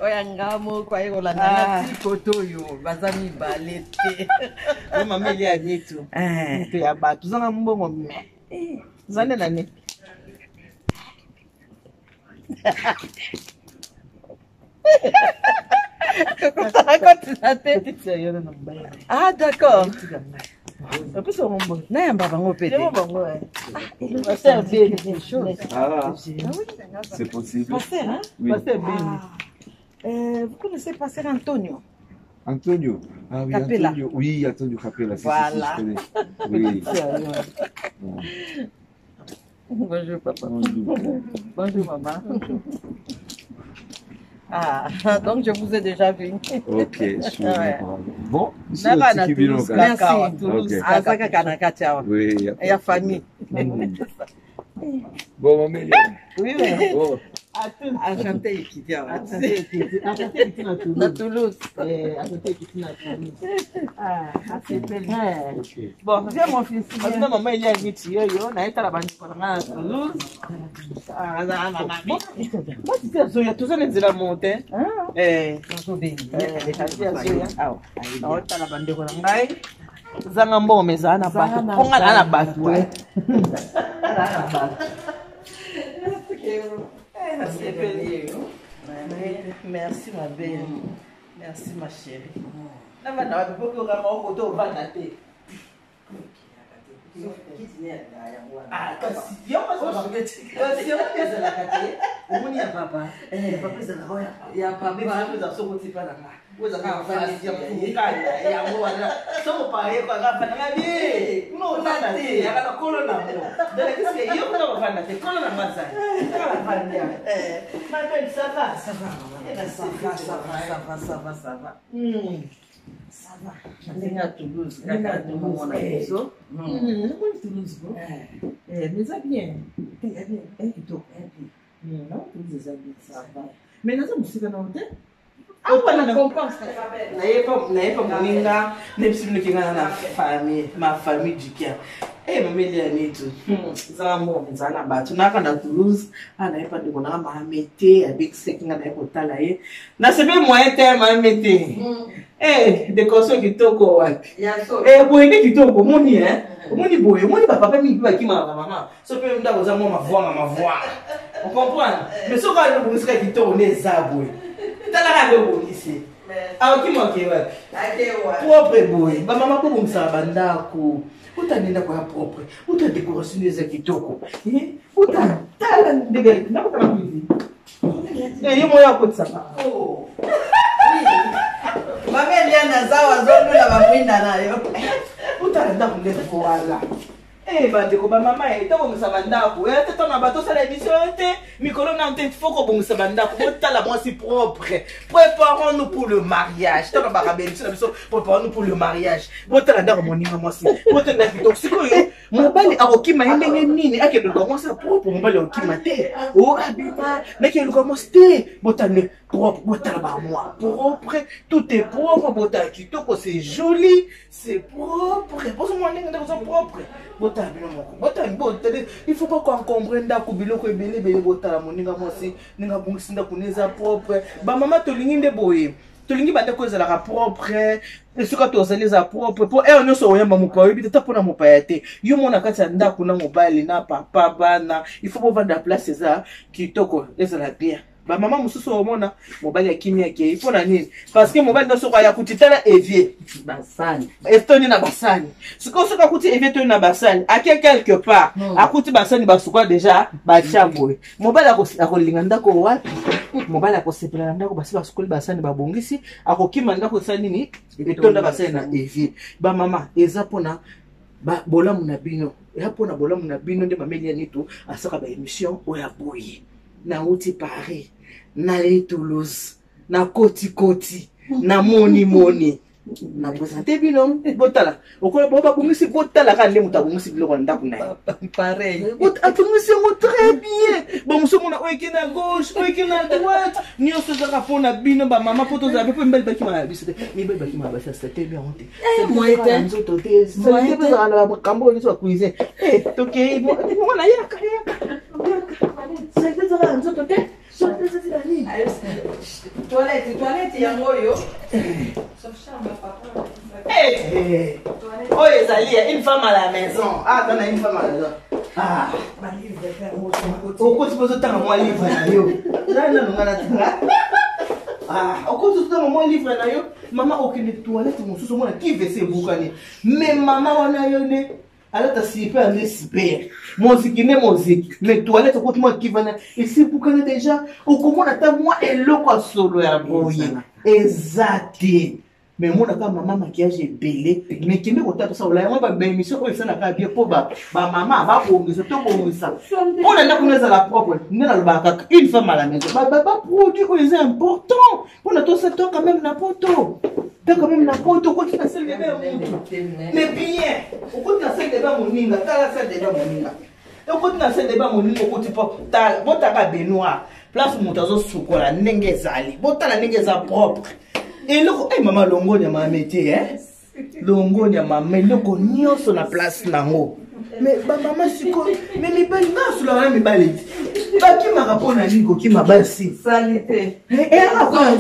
Oya ngamo kwa hiyo la nati koto yo bazami balete. Mama ile ya nitu. Nitu ya batu zanga mbongo me. Zane nani? Ah d'accord. C'est possible. Pasteur, hein? Oui. Pasteur vous connaissez Pasteur Antonio? Antonio. Ah oui, Capella. Antonio. Oui, Antonio Capella. Voilà. Si, je connais. Oui. Bonjour papa. Bonjour. Bonjour maman. Ah, donc je vous ai déjà vu. Ok, je suis bon. Merci. Azaka Kanakacha. Oui, il y a famille. Bon, maman. Oui, oh. Enchanté, Kidia. À Toulouse. Bon, viens mon fils. Maintenant, maman, il y a un métier. On a été à la banque pour la Toulouse. Moi, tu sais, Zoya, tout ça, n'est pas monté. Zanga mbo meza na batu. Ponga na batu. Merci ma belle. Merci ma chérie. Na bana wapi poko kama uko to bana te. Ah, kasi yo kasi yo kasi la kate. Umuni ya papa. Papa za roya. Ya papa za soko tipa na ma. Uza kama fanya ya mfukana ya mwana. Soko pa yeko akafanya ngapi? No nana te. Akana kolo na mo. Dala kisi yo kama fanya te. Kolo na maza. Kama fanya. Ma belle ça va. Ça va. Ça va. Ça va. Ndinga Toulouse, kaka Toulouse na hizo. Toulouse go. Mais ça bien. Bien. Kito. Non, Toulouse ça bien. Ça va. Mais naza musika na hotel. Ah, on comprend ça. Nayepa moninga, nepsimu kinga na famille, ma famille du cœur. Eh mama ile ya nitu. Zambo mzana batu naka na Toulouse, anayepa ndiko na mahamete, ya big sekinga na yepo tala ye. Na sebe moyen te mahamete. De koso kitoko wapi. Boye kitoko moni moni boye, moni papa mi biba kima mama. So pe mda koza mo mavoa. On comprend? Mais so ka no busika kitoko ne za boye. Tala ka go ici. Ah kimo kewa. Propre boye. Ba mama ko bumsa bandako. Utanenda kwa propre. Utadécoration des kitoko. Utala ndege na kwa hivi. Yimo yako tsama. Oh. Mama Eliana zawa zolula bamwinda nayo. Utaenda kundeka kwa bandeko ba mama to musaba ndako tata na bato sala émission te mikolo na tête foko bon musaba ndako botala moi si propre. Préparons-nous pour le mariage. To ba rabeli sur biso préparons-nous pour le mariage. Botala ndako moninga moi si. Botala kitoko sikoyo mobali akokima ndenge nini akelo commencer propre mobali akokima te. Oh abima nakelo commencer te botale propre botala ba moi propre tout est propre botala kitoko c'est joli c'est propre. Bozo moninga ndako propre. Il faut pas qu'on comprenne da kubilo ko ebele bele botala moninga mosi ninga bungisinda kuneza propre ba mama tolingi nde boye tolingi bande ko ezala propre esuka to zaliza propre po on so oyamba mupa yebi tata pona mupa yate yo mona kati ya ndako na mobali na papa bana il faut pas vendre place ça kitoko ezala bien. Ba mama mususu omona mobali ya kimia ke il faut na nini parce que mobali ndo soko ya kutitala evie basani estoni na basani siko soko kuti evie to na basani ake quelque part akuti basani basuka déjà ba chamboy mobali akolinga ndako wapi mobali akosepela ndako basi basukoli basani babongisi akokima ndako sani ni etonda basani na evie ba mama eza pona ba bolamu na bino ya pona bolamu na bino nde mameli ya nitu asaka ba émission oya boye na uti Paris na Toulouse na koti na moni na présenter bino botala okola boba bungisi botala ka ndemu tabungisi biloko ndaku na pareil atungisi ngo très bien bon musomo na oiki na gauche oiki na droite nyo so za kapona bino ba mama poto za bepo mbele baki ma bisite mi bele baki ma basa c'était bien honte moite nzoto te c'est pas ça na kambo ni so cuisine toke mo na yaka c'est ça nzoto te Toilette yango yo. Oh, Ezalie, une femme à la maison. Ah, t'en as une femme à la maison. Ah, pourquoi tu poses autant à moi livre na yo? Ah, pourquoi tu poses autant à moi livre na yo? Maman, aucune toilette, mon sous moi qui veut se boucaner. Mais maman, on a eu né. Alors, t'as super, on est super. Musique, mais toilette, écoute moi qui va et c'est pour qu'on déjà, au comment on attend moi et le quoi solo à boyer. Exact. Mais moi, quand maman maquillage est belé, mais qui me retrouve ça, là, on va bien, monsieur, on s'en a bien pour ba, maman, va pour nous, c'est tout pour ça. On a là qu'on est à la propre, n'est là le bac, une femme à la maison, bah, produit, c'est important. On a tout ça, quand même, n'importe où. T'as quand même n'importe où, quand tu as celle de mais bien, quand tu as celle de mon ninga, t'as la celle de mon ninga. Et quand tu as celle de mon ninga, quand tu peux, t'as, bon, t'as pas Benoît, place mon tazo soukola, n'engue zali, bon, t'as la n'engue za propre. Et le coup, maman, longo de ma métier, hein? Longo de ma mais le coup, n'y sur la place nango. Mais maman, c'est quoi? Mais mes belles gars, sur la même balade. Qui m'a rappelé à Nico qui m'a bassi. Salité. Et après,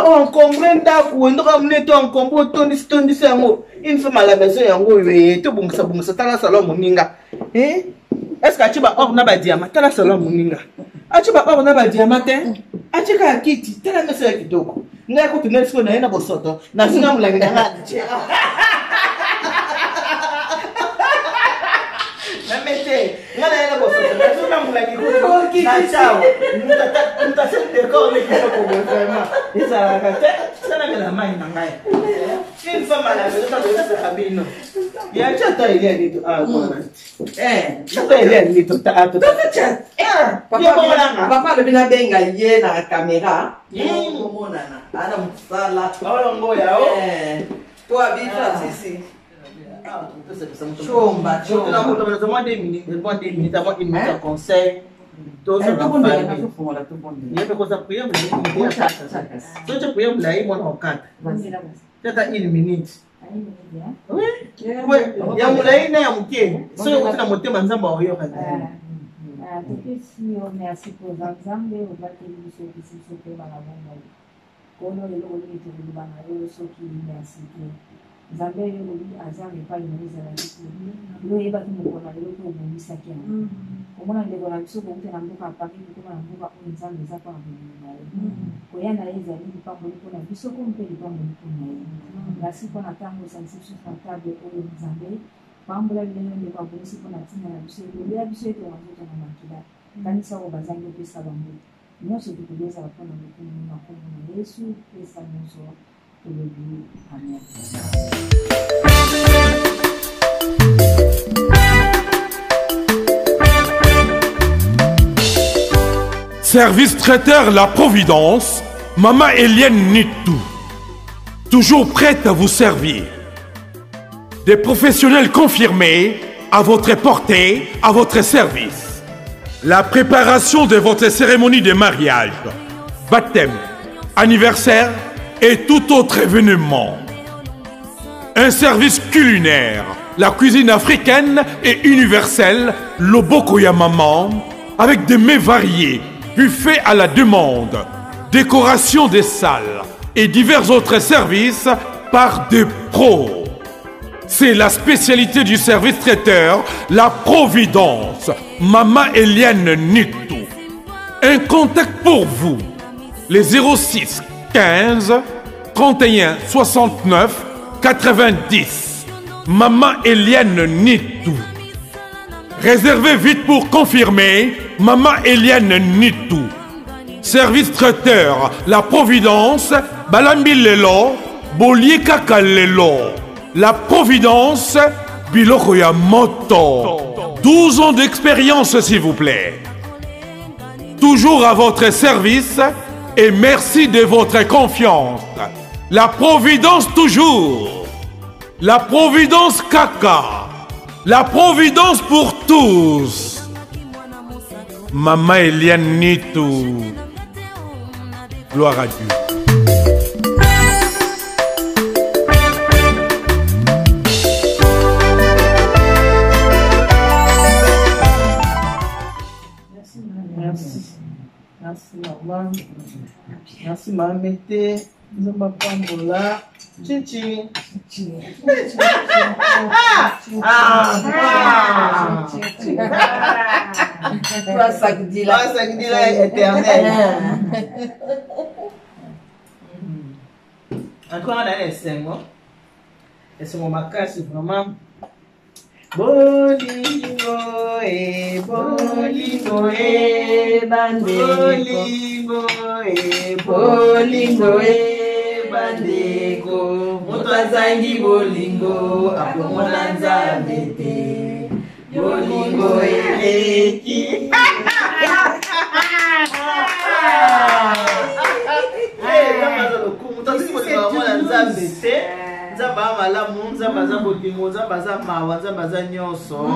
on comprend d'accord, on doit amener ton combo, ton discernement. Une femme à la maison, et tout bon, ça, t'as la salon, mon ninga. Est-ce que tu vas hors n'a pas diamant? T'as la salon, mon ninga. Tu vas hors n'a pas diamant? Tu vas quitter, t'as la maison qui doit. N'a pas de ce qu'on a un abossoto. N'a pas de la Papa le bina benga ye na caméra. Monana. Ana msala. Toi vite ici. Chomba, chomba. 2 minutes avant une minute de conseil. Tout ça va faire. Il y a quelque chose à prier, mais il y a ça. Si tu pries, il y a mon encadre. Tu as 1 minute. Oui. Il y a mon laïne et mon pied. Si on a monté, on va en rire. Merci pour l'exemple. On va te dire ce qui se fait dans la bonne. Quand on est là, on est toujours dans la bonne. Ce qui est merci. Nzambe yolobi azar epai na ezala biso lo yeba ki mokona lelo to obomisaki yango komona ndeko na biso bouta na mboka apari kokoma na mboka oyo nzambe eza mpa na bolingo na ye koya na ye ezali lipamboli mpo na biso ko mpe lipamboli mpo na ye ngasi mpo na ntango esalisi biso tratable oyo nzambe pambola bilenge ndeko abonisi mpo na ntina na biso elobeli ya biso ete wanzoto na makila kanisa oyo bazangi opesa bango nyonso tokoli ezala mpo na mokumu na kombo na yesu pesa nyonso. Service traiteur La Providence, Maman Eliane Nitou. Toujours prête à vous servir. Des professionnels confirmés à votre portée, à votre service. La préparation de votre cérémonie de mariage, baptême, anniversaire et tout autre événement. Un service culinaire, la cuisine africaine et universelle, Loboko ya Maman, avec des mets variés, buffet à la demande, décoration des salles et divers autres services par des pros. C'est la spécialité du service traiteur, la Providence, Maman Eliane Nitou. Un contact pour vous, les 06 15 31 69 90. Maman Eliane Nitou. Réservez vite pour confirmer. Maman Eliane Nitou. Service traiteur La Providence, Balambi Lelo, Bolier Kaka Lelo. La Providence, Biloko ya Moto. 12 ans d'expérience s'il vous plaît. Toujours à votre service. Et merci de votre confiance. La Providence toujours. La Providence Kaka. La Providence pour tous. Maman Eliane Nitou. Gloire à Dieu. maman. Merci maman Mété. Nous avons pas là. Chichi. Toi, ça que dit là. Ça dit là éternel. Encore on a les 5 mois. Et c'est mon macasse, c'est vraiment. Bolingo bandeko. Bolingo bandeko. Moto azangi bolingo, akomona nzambe te. Bolingo eleki. Nzamba malamu, nzamba za bolingo, nzamba za mawa, nzamba za nyonso.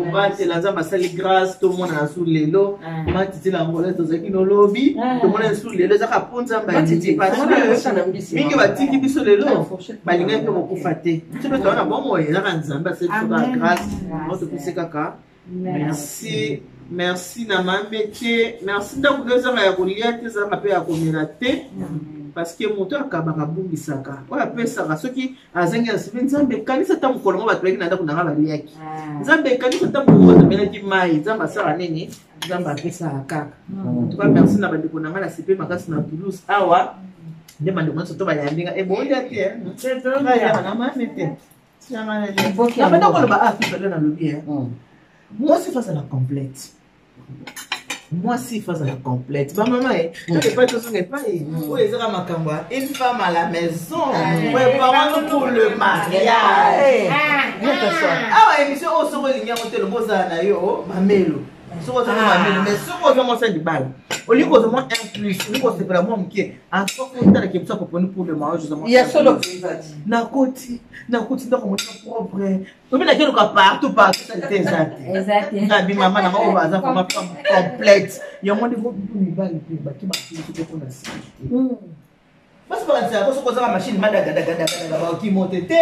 Obatela nzamba sali grâce to mona su lelo. Matiti la ngole to zaki no lobby. To mona su lelo za kaponza mba titi parce que mingi batiki biso lelo. Balinga pe kokufa te. Tebe to na bomo ye za nzamba se to ka grâce. Moto pise kaka. Merci. Merci na mamete. Merci ndaku ngeza ya kolia te za mape ya komela te. Parce que moto akabaka bumbisaka oya pesaka soki azangi asibe nzambe kanisa ta mukolo mo batulaki na ndako nanga baliaki nzambe kanisa ta mukolo bamelaki mai nzamba sala nini nzamba apesaka kaka en tout cas merci na bandeko nanga na sipe makasi na Toulouse awa nde bandeko nyonso to bayambinga ebonja te na mame te abanda koloba afika lelo na lobi moi si face à la complète. Moi, si face à la complète. Bah, maman, tu n'es pas tout ce n'est pas. Une femme à la maison. Préparons-nous pour le mariage. Ah ouais, monsieur, on se relie à monter le beau zana yo, mamelo. Mais ce qu'on veut montrer du bal. Au lieu qu'on demande un plus, au lieu qu'on se fait la moi qui est en tant que qui est ça pour le mariage. Il y a solo privati. Na côté donc on est propre. On met la gueule partout ça était exact. Exact. Nabi maman na ma baza comme complète. Il y a moins de vous ni bal puis ba qui marche pour la parce que ça machine madaga ba qui monte té.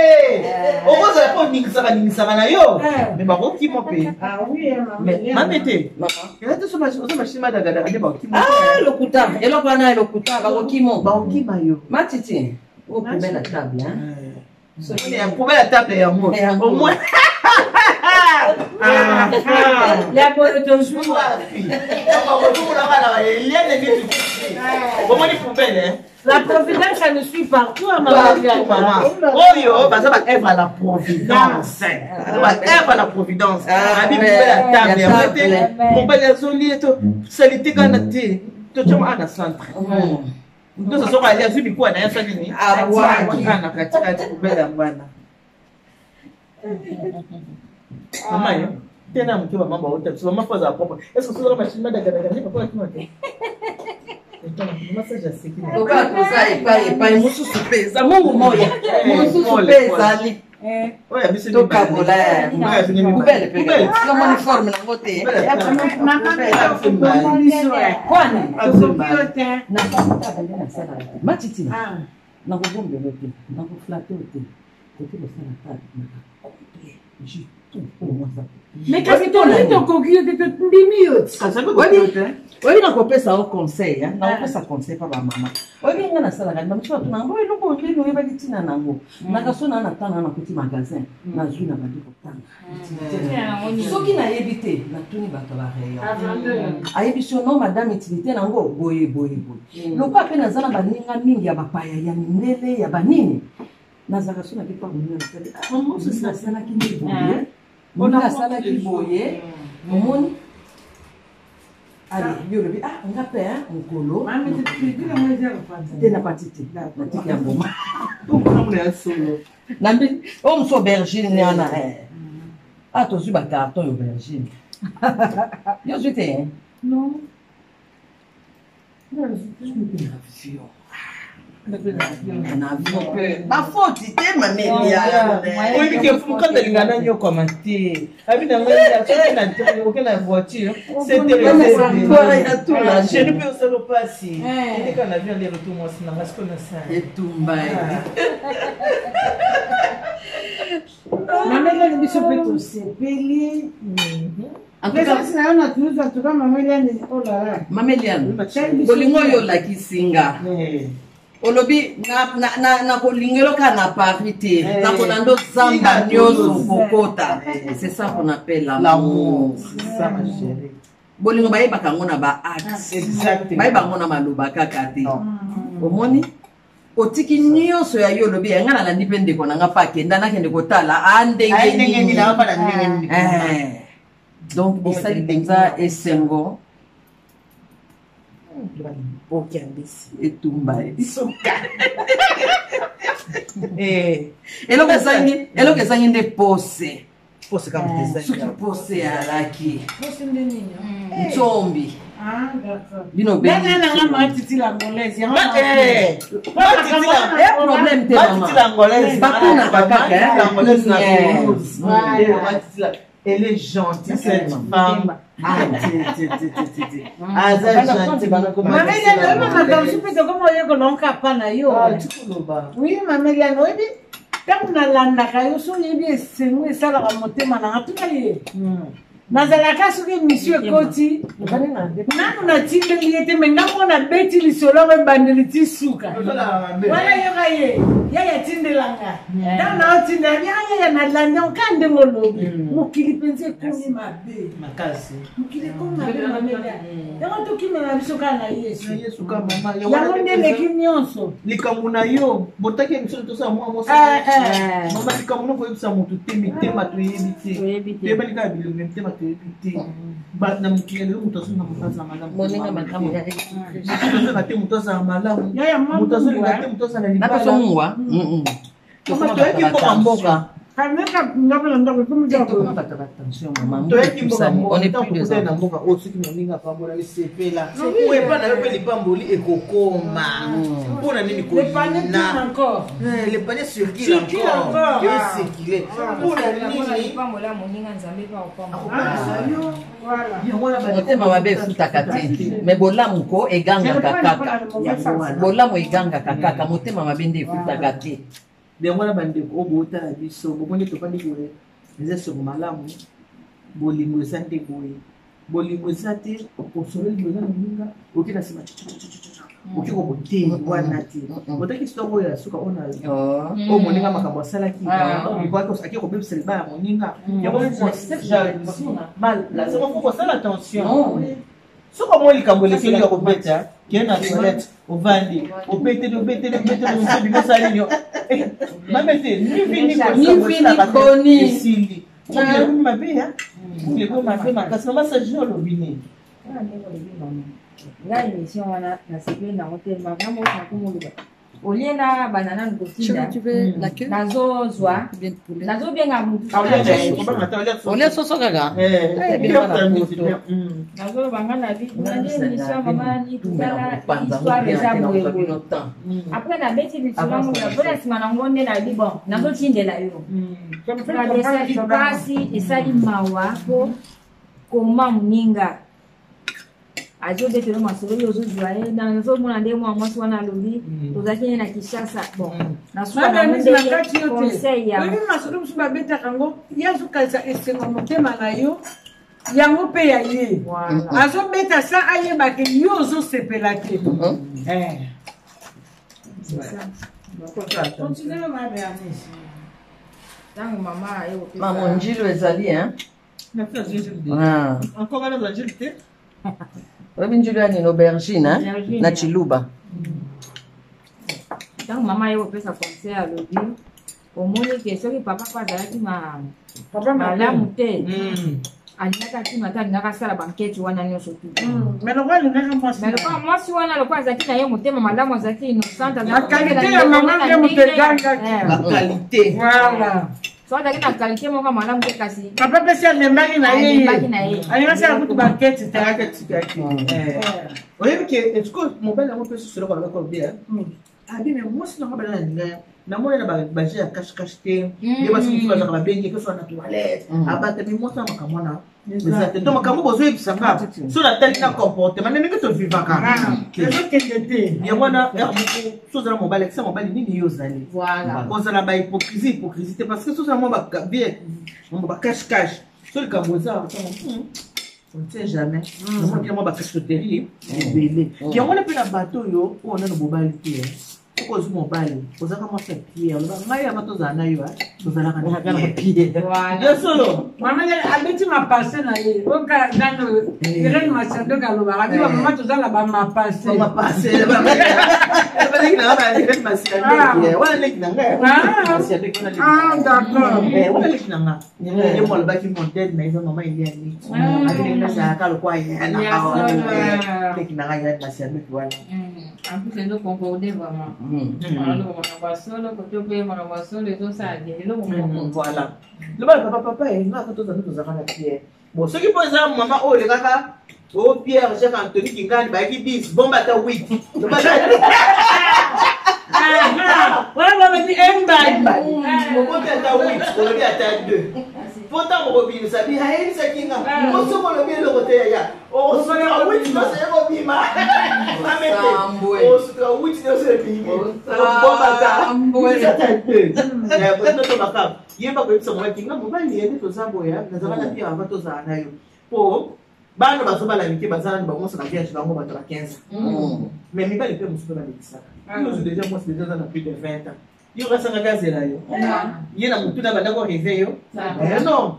On va pas ningisaka na yo. Mais ba qui monte. Ah oui mais mamete. Maman. Il y a tout machine madaga ba qui monte. Ah lokuta. Et là bana lokuta ba qui monte. Ba qui mayo. Matiti. Au premier la table hein. Il y a un problème à la table et au moins. La bonne de jour. La providence, ça nous suit partout à maman. Oh yo, ça va être à la providence. Ça va être à la providence. La Bible la table. Mon père les oliviers, ça l'était quand on était. Tout le monde à la centre. Nous sommes allés à Zubi quoi d'ailleurs ça vient. Ah ouais. On a katika kubela bwana. Maman, tena mkiwa mambo wote, sio mambo za popo. Est-ce que c'est la machine madaga papa qui m'a dit. Massage à sécurité. Oka kosa epai musu supeza mungu moya. Musu supeza ali. Ouais, mais c'est to kabola. Kubele pega. Sio uniforme na ngote. Kwani? Na kutaka na sana. Matiti. Na kugombe wote. Na kuflatter wote. Kote le sana tatu. Mais qu'est-ce que tu as dit ton coquille de demi-minute? Ça veut dire oui, on a fait un conseil, hein. On a fait un conseil par ma maman. Oui, on a ça là, mais tu vois, on a envoyé le bon Dieu, nous va dire tina nango. Na kaso na attend na petit magasin, na zu na badi potang. Ce qui n'a évité, na tuni bato ba rayon. A émission non madame utilité nango boye. Le quoi pe na zana baninga mingi ya bapaya ya mindele ya banini. Na zakaso na kipa munyo na tele. Comment c'est ça ça qui ni boye? On a ça qui boye. Momoni allez, yo le ah on a fait un colo. Ah mais tu dis la moi j'ai pas patite. La petite ya ngoma. On est solo. Nambi on so bergine ne ana ah to zuba carton yo bergine. Yo j'étais non. Non, je me dis avion. Ma faute était ma mère. Oui, mais quand elle a gagné au commentaire, avec la voiture, c'était le je ne peux pas passer. Et quand on a vu les retours, moi, c'est parce qu'on a ça. Et tout, ma mère, elle me biso mpe tosepeli En tout cas, presence na yo na toulouse en tout cas mama eliane olala Mama Eliane, bolingo oyo olakisi nga olobi na kolingelo ka na Paris te na kolanda zamba nyonso kokota. C'est ça qu'on appelle l'amour. Ça, ma chérie. Bolingo bayebaka yango na ba-axe, bayeba yango na maloba kaka te. Omoni otiki nyonso ya yo olobi yanga nalandi mpe ndeko na nga mpe akenda nakende kotala ndenge nini. Donc esali mpenza esengo etumba eloko ezangi nde pose soki pose alaki nzombi bino benanga matiti la angolaise problème te mama batunaka kaka. Elle est gentille, cette femme. Oui, mameliane oyebi ntango nalandaka yo so oyebi esengo esalaka motema nanga tuna ye nazalaka soki émission ekoti nanu natindeli ye te me ntango nabeti lisolo yango ebandeli ti suka wana yoka ye yaya tindelanga ntango naotindela yaya nalandi yango ka ndenge olobi mokili mpenza ekomi mabe mokili ekomi mabe mameliane yango tokimela biso kaka na yesu yango nde eleki nyonso likambo na yo botaki émission tosala mwa mama likambo na koyebisa motu te mitema toyebi te toyebani kaka bilongo mitema toyebi te na mokili lelo moto azonga moto azala malamu te moto azala malamu moto azolinga te moto azala libala toyeki mboka mboka toyeki mboka na mboka oyo soki moninga pambola esepela oyepa na yo mpe lipamboli ekokoma mpona nini kolina lepanie circule encore esekile mpona nini motema mabe efutaka te me bolamu ko egangaka kaka bolamu egangaka kaka motema mabe nde efutaka te yango na bandeko oyo bootala biso bomonde tofandi boye eza songo malamu bolingo eza nde boye bolingo eza te osololi boye na moninga oki na nsima oki koboteli wana te otaki histoire oyo ya suka oyo moninga makambo asalaki aki kobebisa liba ya moninga yango kosala attention soki omoi likambo elekeli ya kobeta kee na toilette ovandi obeteli mosalini mamete nifinikoni esili okomi mabe ya okomi mabe makasi na massage olobi nini nga émission wana nasepeli nango te makambo nakomoluka olienda banana nkotinda nazobenga olia soso kaka nazolobanga na émission mama nikutala histoire eza boyeboye apres nabeti lisolango mpona nsima nango nde nayebi bon nazotindela yo kasi esali mawa mpo koma moninga azobetela masolo oyo ozozwa ye nazomona nde mwa mwasi wana alobi tozalaki ye na Kinshasa bon conseil ya masolo mosusu babetaka yango ye azokalisa esengo motema na yo yango mpe ya ye azobeta sa ayebake yo ozosepela te ntango mama mamonjilo ezali oyebi njilo ya nini aubergine na chiluba ntango mama ye kopesa conseil alobi omoni ke soki papa po azalaki malamu te alingaka ntina te alingaka asala bankete wana nyonso tu mais lokwa alingaka mwasi wana lokwa azalaki na ye motema malamu azalaki innocente bakalite ya mama nde moto egangaki bakalite so azalaki na kalite moko malamu te kasi papa pesi alembaki na ye alingaka asala kutu bankete te oyebi ke esko mobali yango mpe susolo kolobaka obia abi me mwasi nango bana nalinga namoni na baje ya cache te ye basi mosusu bazaka babenge ke soa na toilette abata me mwasi na makambo wana Exact. Donc makambo bozo ebisanga. So la tali na comportement ndenge to vivaka. Yabona sozala mobali kisa mobali nini yozali. Voilà. Kozala ba hypocrisie parce que sozala mo ba bien ba cache. So le kaboza on ne sait jamais. Moi bien moi ba cacheterie belé. Qui on a pe na bateau yo on a no mobali te. Pourquoi mobile ozaka mo sa pied on va ngai abato zana yo tozala kana pied. Voilà. Solo. Mama abeti ma passe na ye. Oka ngano irene masando kaloba abi mama tozala ba ma passe. Ma passe. Ba lekina ba irene masando. Wala lekina ngai. Ah d'accord. Wala lekina ngai. Ye mo le baki mon dead mais maman il y a ni. Avec les ça ka le quoi il y a na. Lekina ngai irene masando voilà. En plus, c'est nous concorder vraiment. Alors, on va solo, quand on peut, on va solo, et tout ça, voilà. Le papa, il n'a pas tout à fait Pierre. Bon, ce qui pose à maman, oh, les gars, oh, Pierre, Jacques Anthony qui gagne, bah, qui dit, bon, bah, t'as 8. Voilà, on dit un bail. Pourquoi t'as 8? On le dit à ta 2. Pourtant, on revient, ça dit, hey, c'est qui n'a pas. On se voit le bien le côté, oh, on se voit 8, non, c'est Robima. On se voit 8, non, c'est Robima. Bon, bah, t'as 2. Il y a pas de son qui n'a pas lié de tout ça, boya, nous avons la pierre avant tout ça. Pour Bano basoba la mike bazana ba monsa na vierge bango ba 15. Mais mi ba le pe musuba na ça. Nous déjà moi c'est déjà dans plus de 20 ans. Yo rasa na gazela yo. Yena mutu na banda ko rêver yo. Non.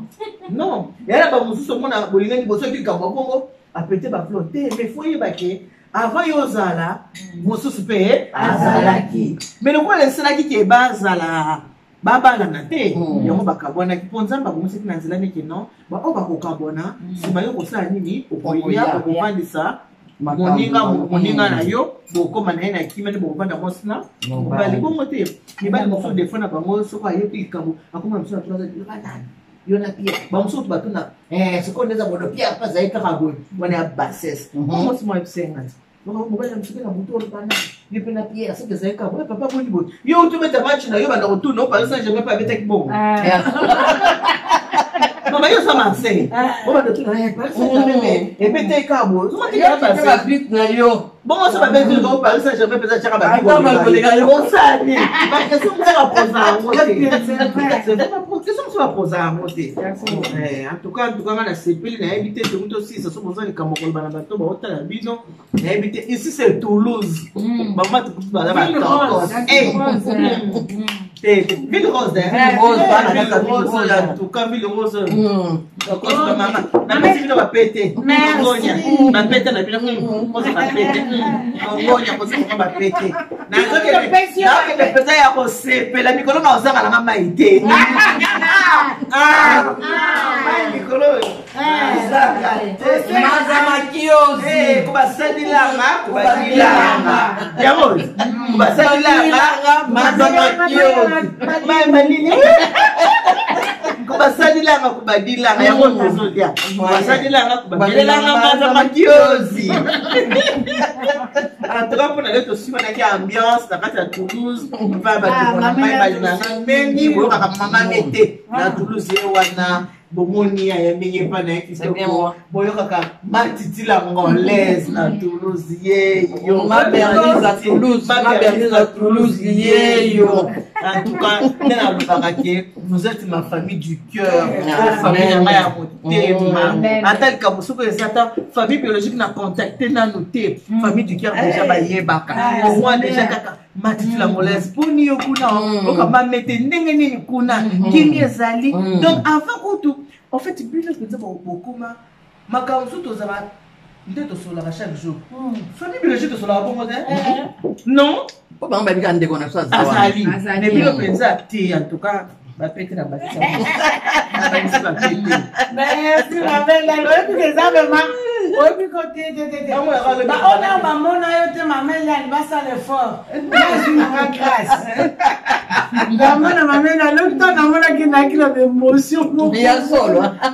Non. Yala ba mususo mona bolingani boso ki ka bongo apete ba flotter mais faut y baké avant yo zala mususu pe azalaki. Mais le quoi le salaki ki ba zala baba na te yango bakabona kiponza ba komisi na nzela neke non ba o bakokabona sima yo kosala nini okoya okopandisa moninga na yo bokoma na ye na kimene bokopanda mosina bali bongo te mibali mosusu defo na bango soko ayebi likambo akoma mosusu na tulaza banani yo na pia bamosusu batuna sikondeza bodo pia apa zai kaka boye wana ya bassesse mosi mo ebisenga mobali amsukela mutu olobana ye mpe na pierre soki ezali ka boye papa boni boye yo otobeta match na yo banda kotuna opalisa jamais mpe abetaki bongo mama yo sa marseille obanda tuna parismeme ebetaki ka boye bit na yo bongo so babetaki ka opalisa jamais mpe ezatiaka babosani bakestion mosu baposa yango te question mosu baposa yango te en tout cas nga na sepeli nayebi te toki tosisa so boza likambo koloba na bato baotala bino nayebi te ici c'est Toulouse bama tokuti baza batoko Ville Rose, en tout cas, Ville Rose. Maman, na mesi vino bapete. Ngonya, bapete na vino moza bapete. Ngonya moza bapete. Na ke pesa ya kosepela mikolo na ozanga na maite. Mai mikolo. Maza makiozi. Kubasadilanga. Yamo. Kubasadilanga, maza makiozi. Mai manini. Kubasadilanga kubadilanga yango tozodia. Kubasadilanga kubadilanga maza makiozi. Atoka pona leto sima na kia ambiance na kati ya Toulouse. Mpa bato na mai balinanga mengi boyoka kama mama mete na Toulouse wana. Bomoni ya mingi pa na kitoko boyoka ka matitila ngolaise na Toulouse yo ma Bernice à Toulouse yo en tout cas nena lubakake vous êtes ma famille du cœur famille ya motema atal ka bosoko ezata famille biologique na contacter na noter famille du cœur déjà ba yebaka au moins déjà kaka matitila ngolaise poni yo kuna oka mamete ndenge nini kuna kimi ezali donc avant tout en fait, il y a beaucoup de chaque jour. Famille biologique de cela, non? Comment on va dire qu'on a ça? Azali. Mais puis on pense à ti, en tout cas. Merci, ma belle. Les aveugles. Oui, côté. On a maman, ma mère, va ça l'effort. Je suis ma grâce.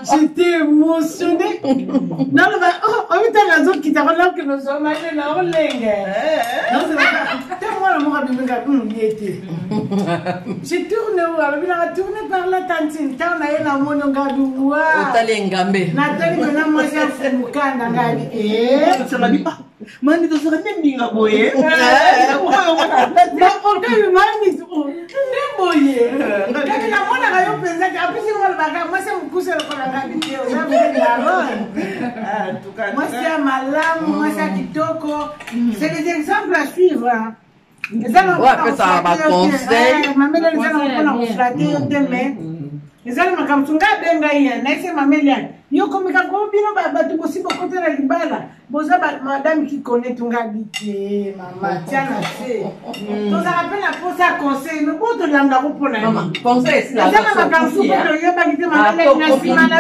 J'étais émotionnée. Non, on est à la zone qui t'a relâché que nous sommes allés là, on l'a. Non, c'est moi, mon ami, il était. J'ai tourné, alors il a tourné par la tantine. Tant on a eu la monongadou. Otalengambe. Nathalie, maintenant, moi, j'ai fait mon cas. Ça m'a dit, man, tu serais même bien boyé. C'est des exemples à suivre. Ezali makambo nga benga ye na ese mamelian yo komika ko bino bato kosi bokote na libala boza madame qui connaît tunga bité mama tiana se to za rappelle la posa conseil no boto landa ko pona Maman, conseil c'est la makambo ko yo ba bité mamelian na simana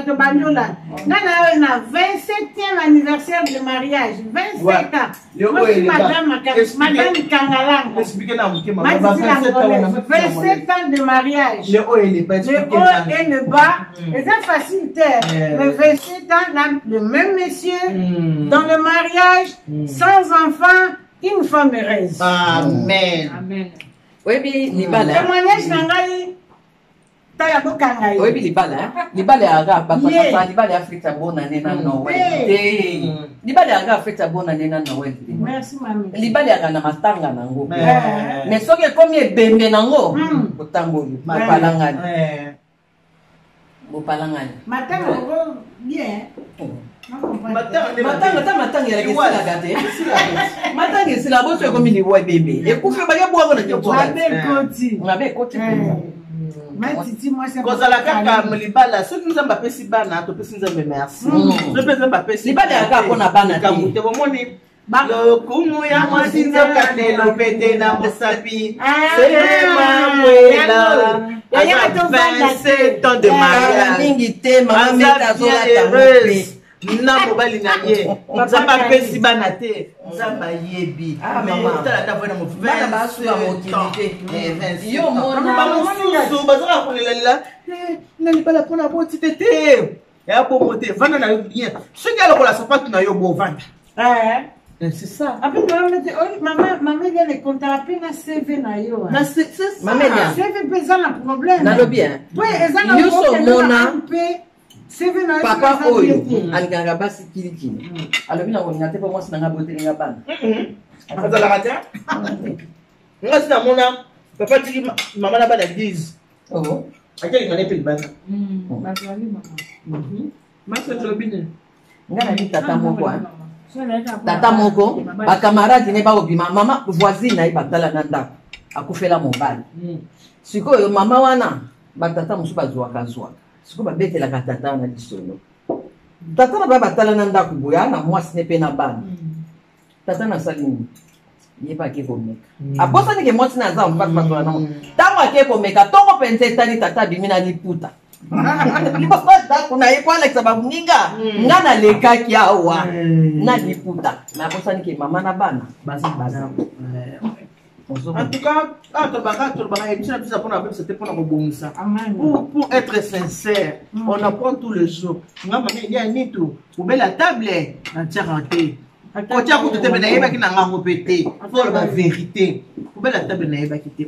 to banyola ngana na 27e anniversaire de mariage 27 ans madame Kangalanga expliquez na mke mama 27 ans de mariage le haut et le bas et le bas, c'est facile. Le 27 ans, le même monsieur, dans le mariage, sans enfant, une femme heureuse. Amen. Amen. Oui, mais libala. Témoignage nangai, taya bokangai. Oui, mais libala aga papa libala Afrique bonne année na Noël. Libala aga Afrique bonne année na Noël. Merci mamie. Libala aga na matanga nango. Mais soki komi bembe nango, botango balangani. Bopalangani. Matanga bien. Matanga ya kisila gate. Matanga isila boso komi ni boy bebe. Ekufe ba yabo ngona ke boy. Ngabe koti. Matiti moi c'est kozala kaka libala soki nzambe apesi bana topesi nzambe merci soki nzambe apesi libala yaka mpona bana te bomoni lokumu ya mwasi nzoka lelo pete na mosapi selema mwela aza 27 ans de mariage mingi te mama meta zolata heureuse na mobali na ye nzambe apesi bana te nzambe ayebi tala ta vo na mo 20 bamosusu bazaka kolelalela na libala mpona boti te te ya bomo te vanda na yo bien soki alokola sapatu na yo bovanda c'est ça. Après, maman, il y a les comptes na CV na yo. C'est ça. Maman, CV pesa na problème. Na lo bien. Oui, ezana Yoso mona. CV na yo. Papa oyo alinganga basi kilikini. Alobi na wona te pa mwasi na ngabote nga bana. Azala kata. Ngasi na mona papa tiki mama na bana 10. Oh. Akeli ngane pe bana. Bazali mama. Masa tobine. Ngana ni tata moko. Tata moko bakamaradi ne baobima mama voisine na ye batala na ndako akufela mobali sikoyo mama wana batata mosusu bazwaka sikoyo babetelaka tata wana lisolo tata na batala na ndako boya na mwasi ne mpe na bana tata nasali nini ye mpe ake komeka abosanike mwasi na aza mpaka patona nango ntango ake komeka tongo mpenza etali tata abimi na liputa ndako na ye po alakisa baninga nga nalekaki awa na liputa me abosanike mama na bana baza en tout cas pour être sincère on apprend tous les jours pour la table la vérité la table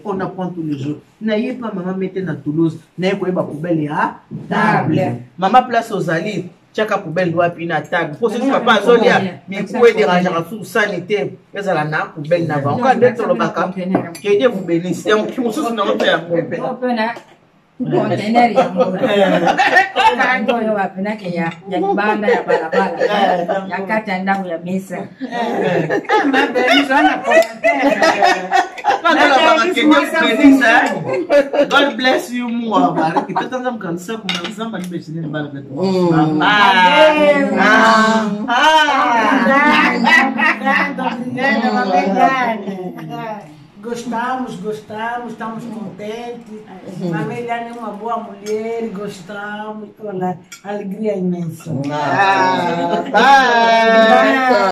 on apprend tous les jours pas maman mettait dans Toulouse poubelle à table maman place aux alliés chaka poubelle doit pina table pour ce que papa zolia mais pouvez déranger sur sanité mais à la poubelle n'a pas encore d'être le backup que Dieu vous bénisse et qui nous soutient dans notre container ya mboga kango yo wapena ke ya kibanda ya barabara ya kata ndako ya mesa God bless you more. Kita tanzam kansa kumazam banibeshine baraka. Gostamos, estamos contentes. Mameliane é uma boa mulher, gostamos, alegria imensa.